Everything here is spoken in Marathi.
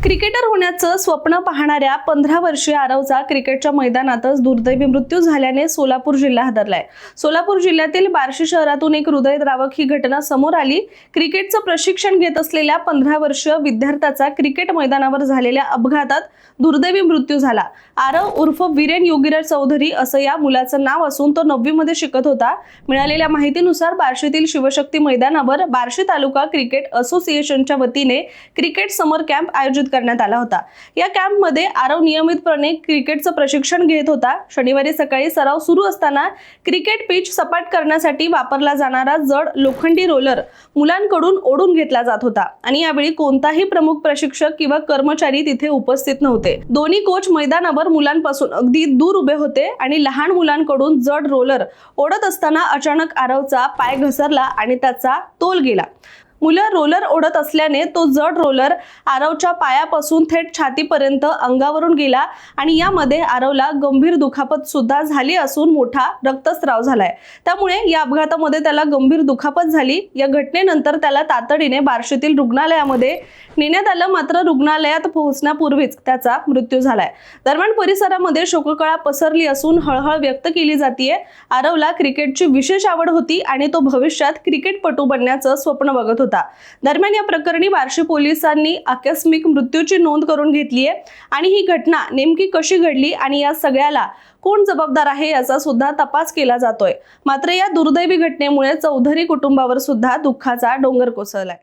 क्रिकेटर होण्याचं स्वप्न पाहणाऱ्या 15 वर्षीय आरवचा क्रिकेटच्या मैदानातच दुर्दैवी मृत्यू झाल्याने सोलापूर जिल्हा हादरलाय। सोलापूर जिल्ह्यातील बार्शी शहरातून एक हृदयद्रावक ही घटना समोर आली। क्रिकेटचं प्रशिक्षण घेत असलेल्या 15 वर्षीय विद्यार्थ्याचा क्रिकेट मैदानावर झालेल्या अपघातात दुर्दैवी मृत्यू झाला। आरव उर्फ वीरेन योगीराज चौधरी असं या मुलाचं नाव असून तो 9वी मध्ये शिकत होता। मिळालेल्या माहितीनुसार बार्शीतील शिवशक्ती मैदानावर बार्शी तालुका क्रिकेट असोसिएशनच्या वतीने क्रिकेट समर कॅम्प आयोजित करण्यात आला होता। या कॅम्प मध्ये आरव नियमितपणे क्रिकेटचं प्रशिक्षण घेत होता। शनिवारी सकाळी सराव सुरू असताना क्रिकेट पिच सपाट करण्यासाठी वापरला जाणारा जड लोखंडी रोलर मुलांकडून ओढून घेतला जात होता आणि यावेळी कोणताही प्रमुख प्रशिक्षक किंवा कर्मचारी तिथे उपस्थित नव्हते। दोन्ही कोच मैदानावर मुलांपासून अगदी दूर उभे होते आणि लहान मुलांकडून जड रोलर ओढत असताना अचानक आरवचा पाय घसरला आणि त्याचा तोल गेला। मुलं रोलर ओढत असल्याने तो जड रोलर आरवच्या पायापासून थेट छातीपर्यंत अंगावरून गेला आणि यामध्ये आरवला गंभीर दुखापत सुद्धा झाली असून मोठा रक्तस्राव झालाय। त्यामुळे या अपघातामध्ये त्याला गंभीर दुखापत झाली। या घटनेनंतर त्याला तातडीने बार्शीतील रुग्णालयामध्ये नेण्यात आलं, मात्र रुग्णालयात पोहोचण्यापूर्वीच त्याचा मृत्यू झालाय। दरम्यान परिसरामध्ये शोककळा पसरली असून हळहळ व्यक्त केली जातीये। आरवला क्रिकेटची विशेष आवड होती आणि तो भविष्यात क्रिकेटपटू बनण्याचं स्वप्न बघत होता। दरम्यान या प्रकरणी बार्शी पोलिसांनी आकस्मिक मृत्यूची नोंद करून घेतली आहे आणि ही घटना नेमकी कशी घडली आणि या सगळ्याला कोण जबाबदार आहे याचा सुद्धा तपास केला जातोय। मात्र या दुर्दैवी घटनेमुळे चौधरी कुटुंबावर सुद्धा दुःखाचा डोंगर कोसळलाय।